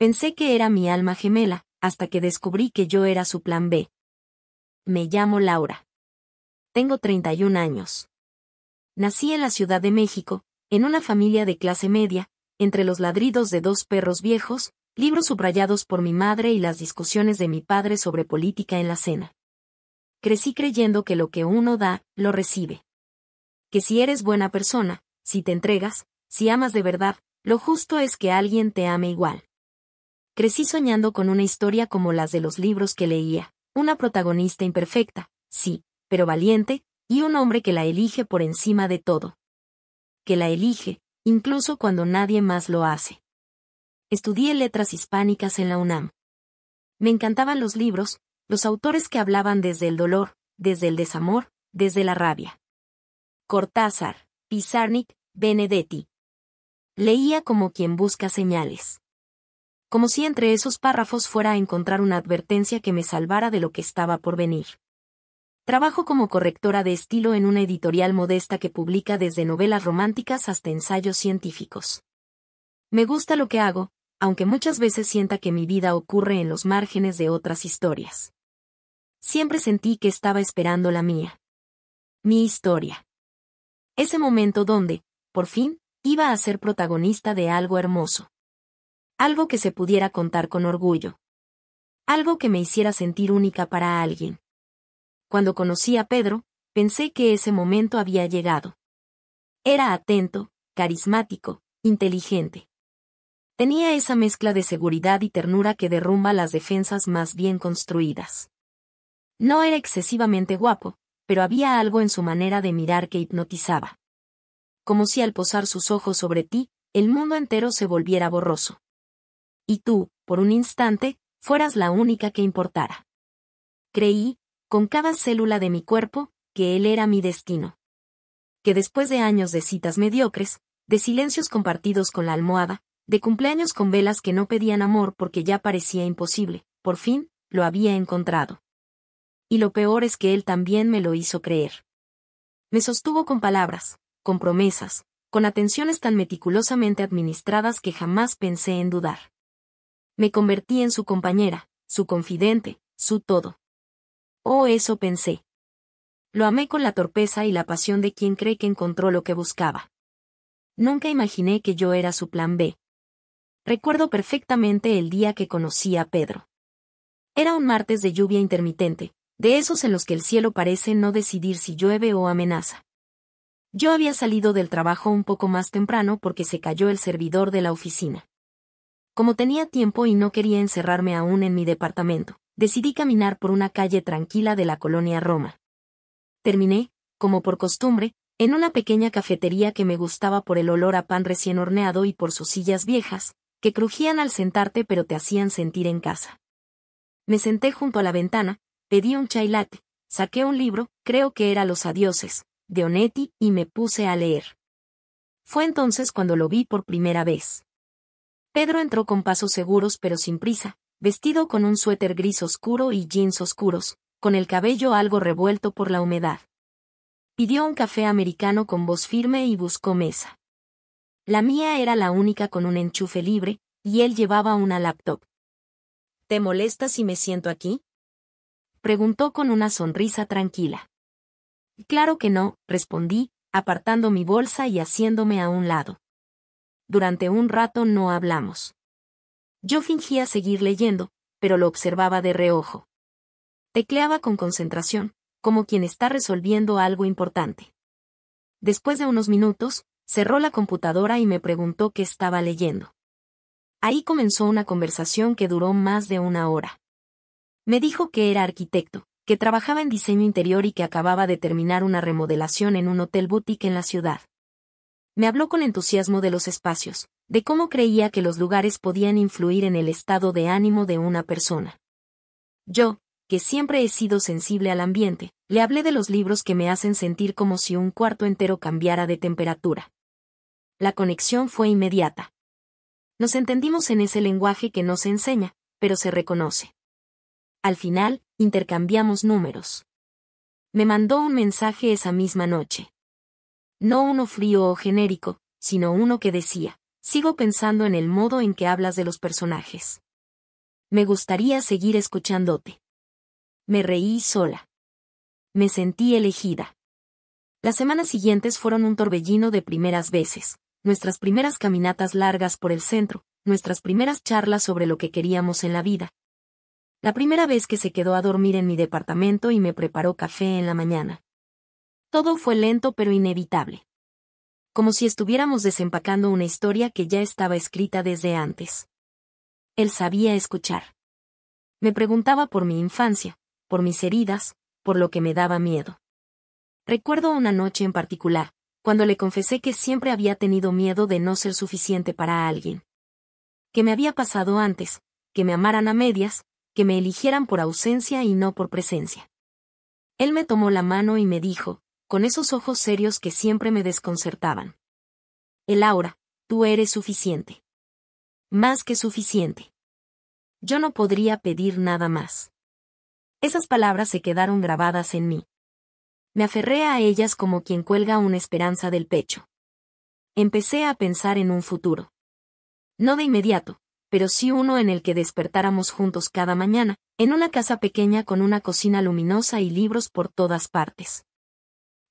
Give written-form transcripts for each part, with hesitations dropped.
Pensé que era mi alma gemela, hasta que descubrí que yo era su plan B. Me llamo Laura. Tengo 31 años. Nací en la Ciudad de México, en una familia de clase media, entre los ladridos de 2 perros viejos, libros subrayados por mi madre y las discusiones de mi padre sobre política en la cena. Crecí creyendo que lo que uno da, lo recibe. Que si eres buena persona, si te entregas, si amas de verdad, lo justo es que alguien te ame igual. Crecí soñando con una historia como las de los libros que leía, una protagonista imperfecta, sí, pero valiente, y un hombre que la elige por encima de todo. Que la elige, incluso cuando nadie más lo hace. Estudié letras hispánicas en la UNAM. Me encantaban los libros, los autores que hablaban desde el dolor, desde el desamor, desde la rabia. Cortázar, Pizarnik, Benedetti. Leía como quien busca señales. Como si entre esos párrafos fuera a encontrar una advertencia que me salvara de lo que estaba por venir. Trabajo como correctora de estilo en una editorial modesta que publica desde novelas románticas hasta ensayos científicos. Me gusta lo que hago, aunque muchas veces sienta que mi vida ocurre en los márgenes de otras historias. Siempre sentí que estaba esperando la mía. Mi historia. Ese momento donde, por fin, iba a ser protagonista de algo hermoso. Algo que se pudiera contar con orgullo. Algo que me hiciera sentir única para alguien. Cuando conocí a Pedro, pensé que ese momento había llegado. Era atento, carismático, inteligente. Tenía esa mezcla de seguridad y ternura que derrumba las defensas más bien construidas. No era excesivamente guapo, pero había algo en su manera de mirar que hipnotizaba. Como si al posar sus ojos sobre ti, el mundo entero se volviera borroso. Y tú, por un instante, fueras la única que importara. Creí, con cada célula de mi cuerpo, que él era mi destino. Que después de años de citas mediocres, de silencios compartidos con la almohada, de cumpleaños con velas que no pedían amor porque ya parecía imposible, por fin, lo había encontrado. Y lo peor es que él también me lo hizo creer. Me sostuvo con palabras, con promesas, con atenciones tan meticulosamente administradas que jamás pensé en dudar. Me convertí en su compañera, su confidente, su todo. Oh, eso pensé. Lo amé con la torpeza y la pasión de quien cree que encontró lo que buscaba. Nunca imaginé que yo era su plan B. Recuerdo perfectamente el día que conocí a Pedro. Era un martes de lluvia intermitente, de esos en los que el cielo parece no decidir si llueve o amenaza. Yo había salido del trabajo un poco más temprano porque se cayó el servidor de la oficina. Como tenía tiempo y no quería encerrarme aún en mi departamento, decidí caminar por una calle tranquila de la colonia Roma. Terminé, como por costumbre, en una pequeña cafetería que me gustaba por el olor a pan recién horneado y por sus sillas viejas, que crujían al sentarte pero te hacían sentir en casa. Me senté junto a la ventana, pedí un chai latte, saqué un libro, creo que era Los adioses, de Onetti, y me puse a leer. Fue entonces cuando lo vi por primera vez. Pedro entró con pasos seguros pero sin prisa, vestido con un suéter gris oscuro y jeans oscuros, con el cabello algo revuelto por la humedad. Pidió un café americano con voz firme y buscó mesa. La mía era la única con un enchufe libre, y él llevaba una laptop. ¿Te molesta si me siento aquí?, preguntó con una sonrisa tranquila. Claro que no, respondí, apartando mi bolsa y haciéndome a un lado. Durante un rato no hablamos. Yo fingía seguir leyendo, pero lo observaba de reojo. Tecleaba con concentración, como quien está resolviendo algo importante. Después de unos minutos, cerró la computadora y me preguntó qué estaba leyendo. Ahí comenzó una conversación que duró más de una hora. Me dijo que era arquitecto, que trabajaba en diseño interior y que acababa de terminar una remodelación en un hotel boutique en la ciudad. Me habló con entusiasmo de los espacios, de cómo creía que los lugares podían influir en el estado de ánimo de una persona. Yo, que siempre he sido sensible al ambiente, le hablé de los libros que me hacen sentir como si un cuarto entero cambiara de temperatura. La conexión fue inmediata. Nos entendimos en ese lenguaje que no se enseña, pero se reconoce. Al final, intercambiamos números. Me mandó un mensaje esa misma noche. No uno frío o genérico, sino uno que decía, Sigo pensando en el modo en que hablas de los personajes. Me gustaría seguir escuchándote. Me reí sola. Me sentí elegida. Las semanas siguientes fueron un torbellino de primeras veces, nuestras primeras caminatas largas por el centro, nuestras primeras charlas sobre lo que queríamos en la vida. La primera vez que se quedó a dormir en mi departamento y me preparó café en la mañana. Todo fue lento pero inevitable. Como si estuviéramos desempacando una historia que ya estaba escrita desde antes. Él sabía escuchar. Me preguntaba por mi infancia, por mis heridas, por lo que me daba miedo. Recuerdo una noche en particular, cuando le confesé que siempre había tenido miedo de no ser suficiente para alguien. Que me había pasado antes, que me amaran a medias, que me eligieran por ausencia y no por presencia. Él me tomó la mano y me dijo, con esos ojos serios que siempre me desconcertaban: Laura, tú eres suficiente. Más que suficiente. Yo no podría pedir nada más. Esas palabras se quedaron grabadas en mí. Me aferré a ellas como quien cuelga una esperanza del pecho. Empecé a pensar en un futuro. No de inmediato, pero sí uno en el que despertáramos juntos cada mañana, en una casa pequeña con una cocina luminosa y libros por todas partes.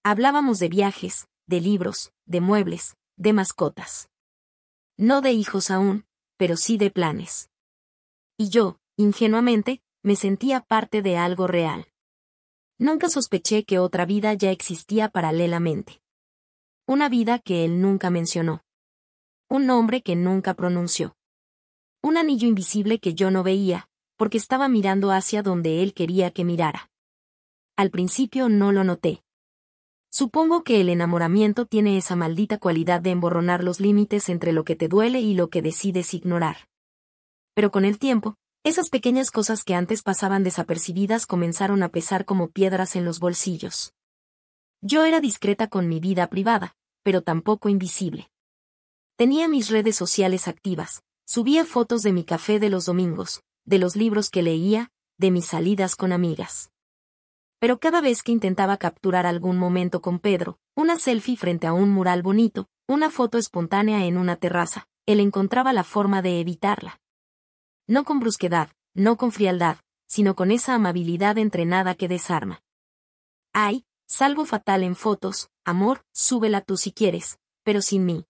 Hablábamos de viajes, de libros, de muebles, de mascotas. No de hijos aún, pero sí de planes. Y yo, ingenuamente, me sentía parte de algo real. Nunca sospeché que otra vida ya existía paralelamente. Una vida que él nunca mencionó. Un nombre que nunca pronunció. Un anillo invisible que yo no veía, porque estaba mirando hacia donde él quería que mirara. Al principio no lo noté. Supongo que el enamoramiento tiene esa maldita cualidad de emborronar los límites entre lo que te duele y lo que decides ignorar. Pero con el tiempo, esas pequeñas cosas que antes pasaban desapercibidas comenzaron a pesar como piedras en los bolsillos. Yo era discreta con mi vida privada, pero tampoco invisible. Tenía mis redes sociales activas, subía fotos de mi café de los domingos, de los libros que leía, de mis salidas con amigas. Pero cada vez que intentaba capturar algún momento con Pedro, una selfie frente a un mural bonito, una foto espontánea en una terraza, él encontraba la forma de evitarla. No con brusquedad, no con frialdad, sino con esa amabilidad entrenada que desarma. Ay, salgo fatal en fotos, amor, súbela tú si quieres, pero sin mí.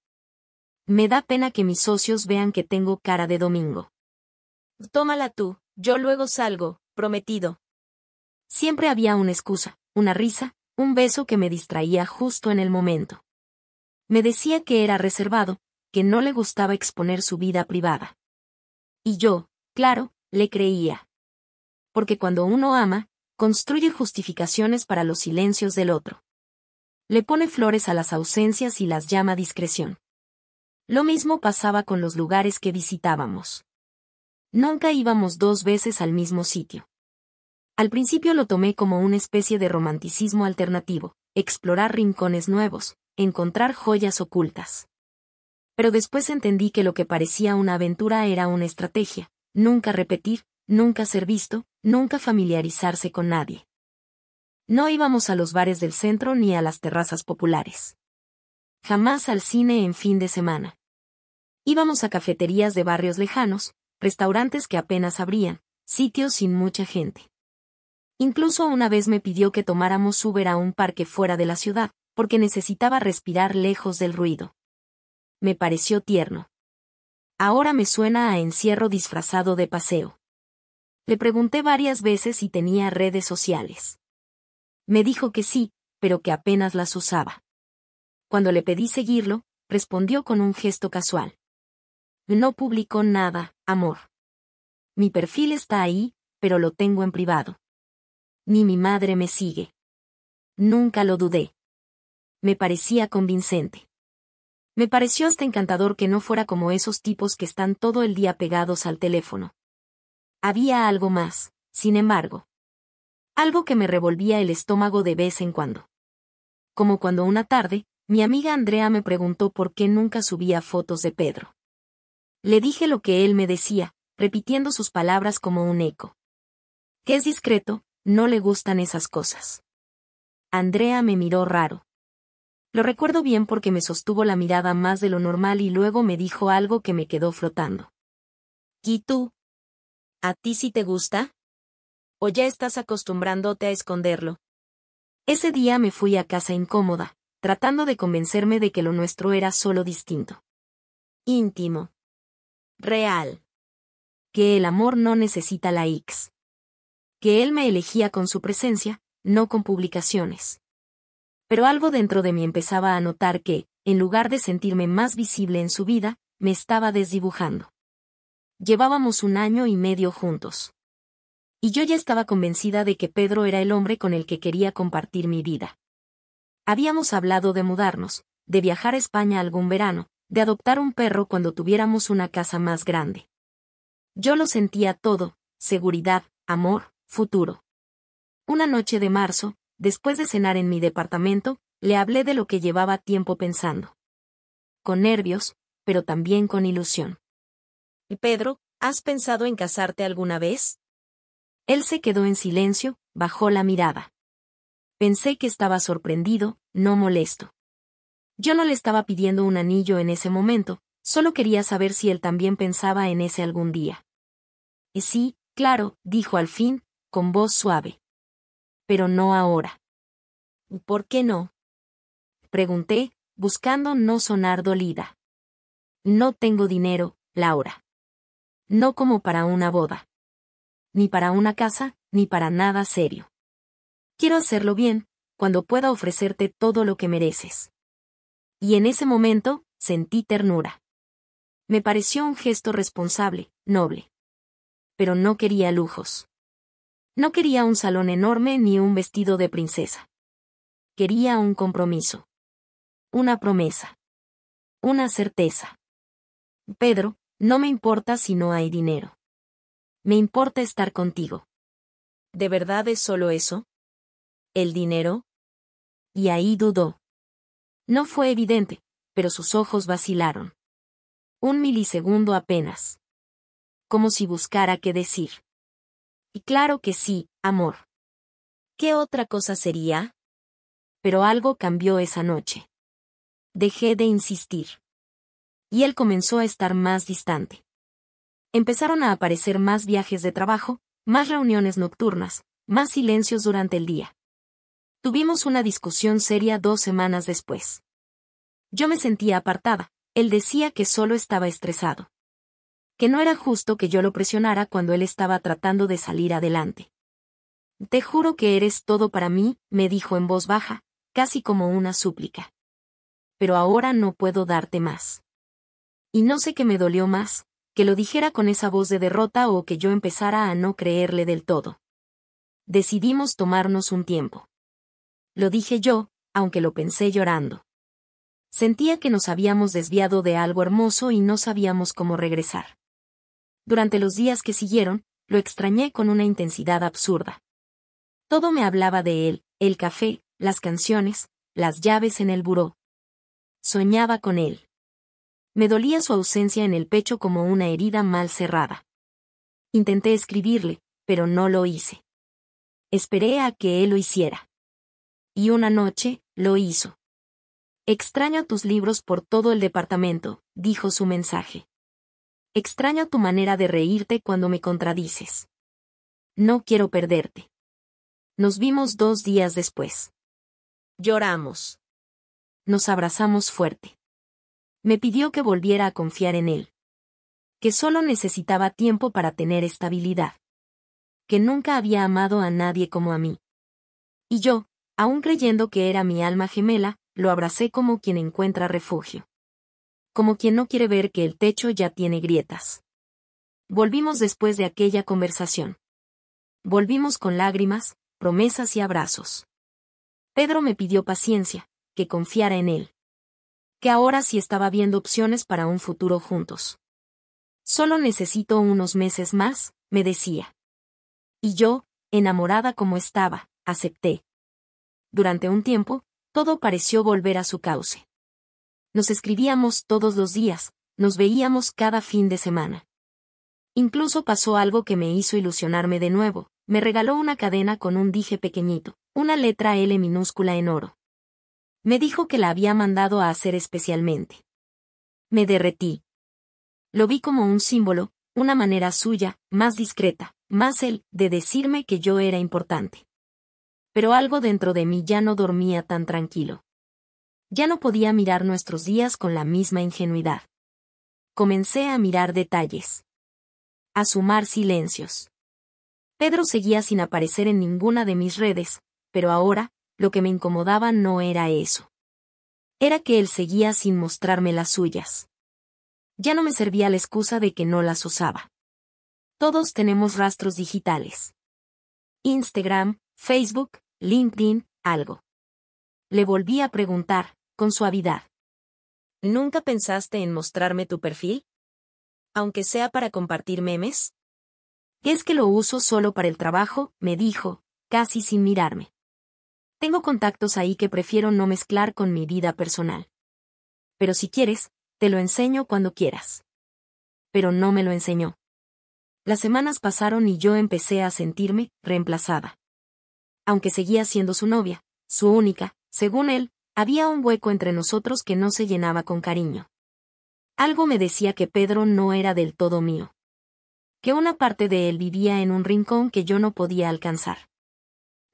Me da pena que mis socios vean que tengo cara de domingo. Tómala tú, yo luego salgo, prometido. Siempre había una excusa, una risa, un beso que me distraía justo en el momento. Me decía que era reservado, que no le gustaba exponer su vida privada. Y yo, claro, le creía. Porque cuando uno ama, construye justificaciones para los silencios del otro. Le pone flores a las ausencias y las llama discreción. Lo mismo pasaba con los lugares que visitábamos. Nunca íbamos 2 veces al mismo sitio. Al principio lo tomé como una especie de romanticismo alternativo, explorar rincones nuevos, encontrar joyas ocultas. Pero después entendí que lo que parecía una aventura era una estrategia, nunca repetir, nunca ser visto, nunca familiarizarse con nadie. No íbamos a los bares del centro ni a las terrazas populares. Jamás al cine en fin de semana. Íbamos a cafeterías de barrios lejanos, restaurantes que apenas abrían, sitios sin mucha gente. Incluso una vez me pidió que tomáramos Uber a un parque fuera de la ciudad, porque necesitaba respirar lejos del ruido. Me pareció tierno. Ahora me suena a encierro disfrazado de paseo. Le pregunté varias veces si tenía redes sociales. Me dijo que sí, pero que apenas las usaba. Cuando le pedí seguirlo, respondió con un gesto casual. No publicó nada, amor. Mi perfil está ahí, pero lo tengo en privado. Ni mi madre me sigue. Nunca lo dudé. Me parecía convincente. Me pareció hasta encantador que no fuera como esos tipos que están todo el día pegados al teléfono. Había algo más, sin embargo. Algo que me revolvía el estómago de vez en cuando. Como cuando una tarde, mi amiga Andrea me preguntó por qué nunca subía fotos de Pedro. Le dije lo que él me decía, repitiendo sus palabras como un eco. Que es discreto, no le gustan esas cosas. Andrea me miró raro. Lo recuerdo bien porque me sostuvo la mirada más de lo normal y luego me dijo algo que me quedó flotando. ¿Y tú? ¿A ti sí te gusta? ¿O ya estás acostumbrándote a esconderlo? Ese día me fui a casa incómoda, tratando de convencerme de que lo nuestro era solo distinto. Íntimo. Real. Que el amor no necesita likes. Que él me elegía con su presencia, no con publicaciones. Pero algo dentro de mí empezaba a notar que, en lugar de sentirme más visible en su vida, me estaba desdibujando. Llevábamos 1 año y medio juntos. Y yo ya estaba convencida de que Pedro era el hombre con el que quería compartir mi vida. Habíamos hablado de mudarnos, de viajar a España algún verano, de adoptar un perro cuando tuviéramos una casa más grande. Yo lo sentía todo: seguridad, amor, futuro. Una noche de marzo, después de cenar en mi departamento, le hablé de lo que llevaba tiempo pensando. Con nervios, pero también con ilusión. ¿Y Pedro, has pensado en casarte alguna vez? Él se quedó en silencio, bajó la mirada. Pensé que estaba sorprendido, no molesto. Yo no le estaba pidiendo un anillo en ese momento, solo quería saber si él también pensaba en ese algún día. Y sí, claro, dijo al fin, con voz suave. Pero no ahora. ¿Por qué no? Pregunté, buscando no sonar dolida. No tengo dinero, Laura. No como para una boda. Ni para una casa, ni para nada serio. Quiero hacerlo bien, cuando pueda ofrecerte todo lo que mereces. Y en ese momento, sentí ternura. Me pareció un gesto responsable, noble. Pero no quería lujos. No quería un salón enorme ni un vestido de princesa. Quería un compromiso. Una promesa. Una certeza. Pedro, no me importa si no hay dinero. Me importa estar contigo. ¿De verdad es solo eso? ¿El dinero? Y ahí dudó. No fue evidente, pero sus ojos vacilaron. 1 milisegundo apenas. Como si buscara qué decir. Y claro que sí, amor. ¿Qué otra cosa sería? Pero algo cambió esa noche. Dejé de insistir. Y él comenzó a estar más distante. Empezaron a aparecer más viajes de trabajo, más reuniones nocturnas, más silencios durante el día. Tuvimos una discusión seria 2 semanas después. Yo me sentía apartada, él decía que solo estaba estresado. Que no era justo que yo lo presionara cuando él estaba tratando de salir adelante. Te juro que eres todo para mí, me dijo en voz baja, casi como una súplica. Pero ahora no puedo darte más. Y no sé qué me dolió más, que lo dijera con esa voz de derrota o que yo empezara a no creerle del todo. Decidimos tomarnos un tiempo. Lo dije yo, aunque lo pensé llorando. Sentía que nos habíamos desviado de algo hermoso y no sabíamos cómo regresar. Durante los días que siguieron, lo extrañé con una intensidad absurda. Todo me hablaba de él, el café, las canciones, las llaves en el buró. Soñaba con él. Me dolía su ausencia en el pecho como una herida mal cerrada. Intenté escribirle, pero no lo hice. Esperé a que él lo hiciera. Y una noche, lo hizo. Extraño tus libros por todo el departamento, dijo su mensaje. Extraño tu manera de reírte cuando me contradices. No quiero perderte. Nos vimos 2 días después. Lloramos. Nos abrazamos fuerte. Me pidió que volviera a confiar en él. Que solo necesitaba tiempo para tener estabilidad. Que nunca había amado a nadie como a mí. Y yo, aún creyendo que era mi alma gemela, lo abracé como quien encuentra refugio. Como quien no quiere ver que el techo ya tiene grietas. Volvimos después de aquella conversación. Volvimos con lágrimas, promesas y abrazos. Pedro me pidió paciencia, que confiara en él. Que ahora sí estaba viendo opciones para un futuro juntos. Solo necesito unos meses más, me decía. Y yo, enamorada como estaba, acepté. Durante un tiempo, todo pareció volver a su cauce. Nos escribíamos todos los días, nos veíamos cada fin de semana. Incluso pasó algo que me hizo ilusionarme de nuevo, me regaló una cadena con un dije pequeñito, una letra L minúscula en oro. Me dijo que la había mandado a hacer especialmente. Me derretí. Lo vi como un símbolo, una manera suya, más discreta, más él, de decirme que yo era importante. Pero algo dentro de mí ya no dormía tan tranquilo. Ya no podía mirar nuestros días con la misma ingenuidad. Comencé a mirar detalles. A sumar silencios. Pedro seguía sin aparecer en ninguna de mis redes, pero ahora, lo que me incomodaba no era eso. Era que él seguía sin mostrarme las suyas. Ya no me servía la excusa de que no las usaba. Todos tenemos rastros digitales. Instagram, Facebook, LinkedIn, algo. Le volví a preguntar, con suavidad. ¿Nunca pensaste en mostrarme tu perfil? Aunque sea para compartir memes. Es que lo uso solo para el trabajo, me dijo, casi sin mirarme. Tengo contactos ahí que prefiero no mezclar con mi vida personal. Pero si quieres, te lo enseño cuando quieras. Pero no me lo enseñó. Las semanas pasaron y yo empecé a sentirme reemplazada. Aunque seguía siendo su novia, su única, según él, había un hueco entre nosotros que no se llenaba con cariño. Algo me decía que Pedro no era del todo mío. Que una parte de él vivía en un rincón que yo no podía alcanzar.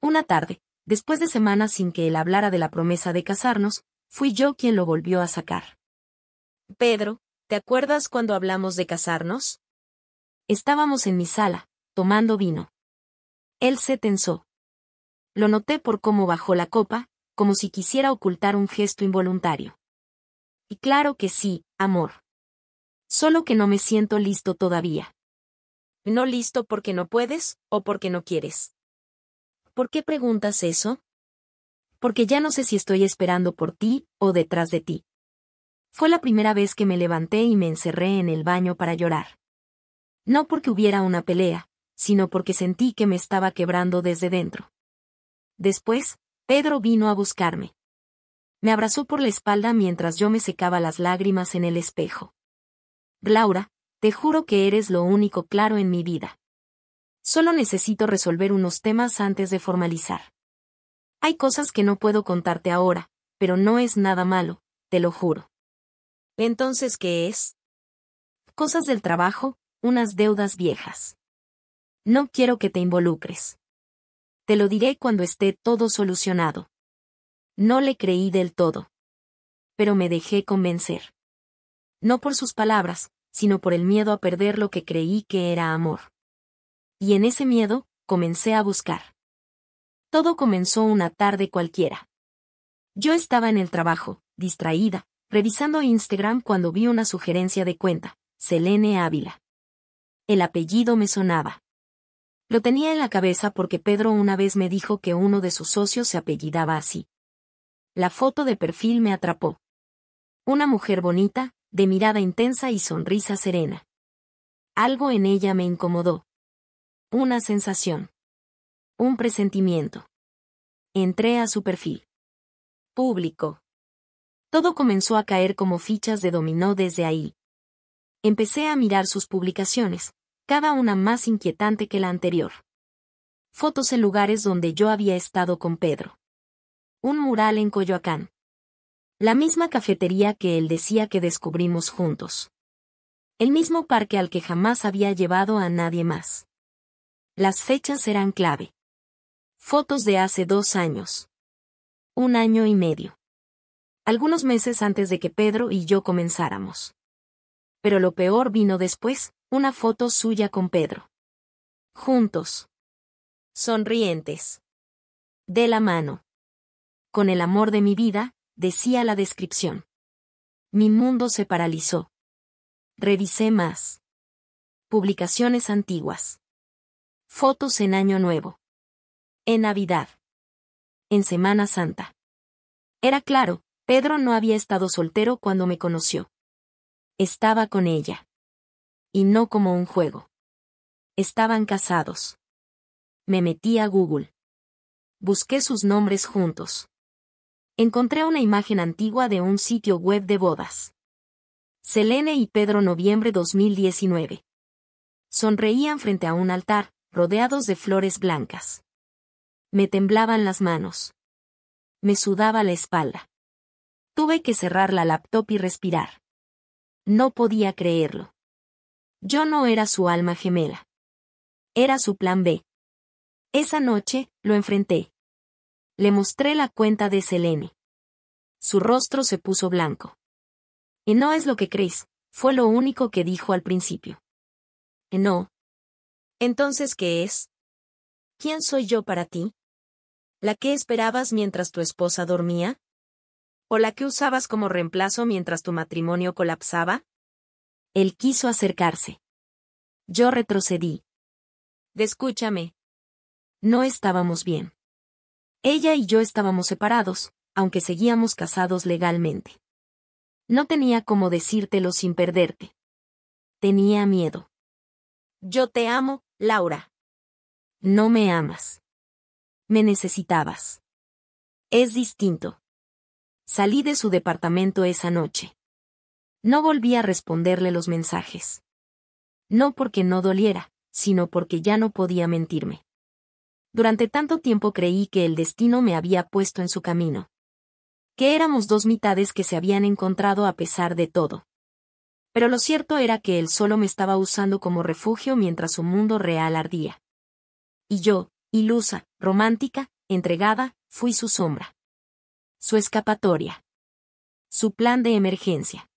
Una tarde, después de semanas sin que él hablara de la promesa de casarnos, fui yo quien lo volvió a sacar. Pedro, ¿te acuerdas cuando hablamos de casarnos? Estábamos en mi sala, tomando vino. Él se tensó. Lo noté por cómo bajó la copa, como si quisiera ocultar un gesto involuntario. Y claro que sí, amor. Solo que no me siento listo todavía. ¿No listo porque no puedes, o porque no quieres? ¿Por qué preguntas eso? Porque ya no sé si estoy esperando por ti, o detrás de ti. Fue la primera vez que me levanté y me encerré en el baño para llorar. No porque hubiera una pelea, sino porque sentí que me estaba quebrando desde dentro. Después, Pedro vino a buscarme. Me abrazó por la espalda mientras yo me secaba las lágrimas en el espejo. Laura, te juro que eres lo único claro en mi vida. Solo necesito resolver unos temas antes de formalizar. Hay cosas que no puedo contarte ahora, pero no es nada malo, te lo juro. ¿Entonces qué es? Cosas del trabajo, unas deudas viejas. No quiero que te involucres. Te lo diré cuando esté todo solucionado. No le creí del todo. Pero me dejé convencer. No por sus palabras, sino por el miedo a perder lo que creí que era amor. Y en ese miedo, comencé a buscar. Todo comenzó una tarde cualquiera. Yo estaba en el trabajo, distraída, revisando Instagram cuando vi una sugerencia de cuenta, Selene Ávila. El apellido me sonaba. Lo tenía en la cabeza porque Pedro una vez me dijo que uno de sus socios se apellidaba así. La foto de perfil me atrapó. Una mujer bonita, de mirada intensa y sonrisa serena. Algo en ella me incomodó. Una sensación. Un presentimiento. Entré a su perfil. Público. Todo comenzó a caer como fichas de dominó desde ahí. Empecé a mirar sus publicaciones, cada una más inquietante que la anterior. Fotos en lugares donde yo había estado con Pedro. Un mural en Coyoacán. La misma cafetería que él decía que descubrimos juntos. El mismo parque al que jamás había llevado a nadie más. Las fechas eran clave. Fotos de hace 2 años. 1 año y medio. Algunos meses antes de que Pedro y yo comenzáramos. Pero lo peor vino después, una foto suya con Pedro. Juntos. Sonrientes. De la mano. Con el amor de mi vida, decía la descripción. Mi mundo se paralizó. Revisé más. Publicaciones antiguas. Fotos en Año Nuevo. En Navidad. En Semana Santa. Era claro, Pedro no había estado soltero cuando me conoció. Estaba con ella. Y no como un juego. Estaban casados. Me metí a Google. Busqué sus nombres juntos. Encontré una imagen antigua de un sitio web de bodas. Selene y Pedro noviembre 2019. Sonreían frente a un altar, rodeados de flores blancas. Me temblaban las manos. Me sudaba la espalda. Tuve que cerrar la laptop y respirar. No podía creerlo. Yo no era su alma gemela. Era su plan B. Esa noche, lo enfrenté. Le mostré la cuenta de Selene. Su rostro se puso blanco. Y no es lo que crees, fue lo único que dijo al principio. No. Entonces, ¿qué es? ¿Quién soy yo para ti? ¿La que esperabas mientras tu esposa dormía? ¿O la que usabas como reemplazo mientras tu matrimonio colapsaba? Él quiso acercarse. Yo retrocedí. Escúchame. No estábamos bien. Ella y yo estábamos separados, aunque seguíamos casados legalmente. No tenía cómo decírtelo sin perderte. Tenía miedo. Yo te amo, Laura. No me amas. Me necesitabas. Es distinto. Salí de su departamento esa noche. No volví a responderle los mensajes. No porque no doliera, sino porque ya no podía mentirme. Durante tanto tiempo creí que el destino me había puesto en su camino. Que éramos dos mitades que se habían encontrado a pesar de todo. Pero lo cierto era que él solo me estaba usando como refugio mientras su mundo real ardía. Y yo, ilusa, romántica, entregada, fui su sombra. Su escapatoria. Su plan de emergencia.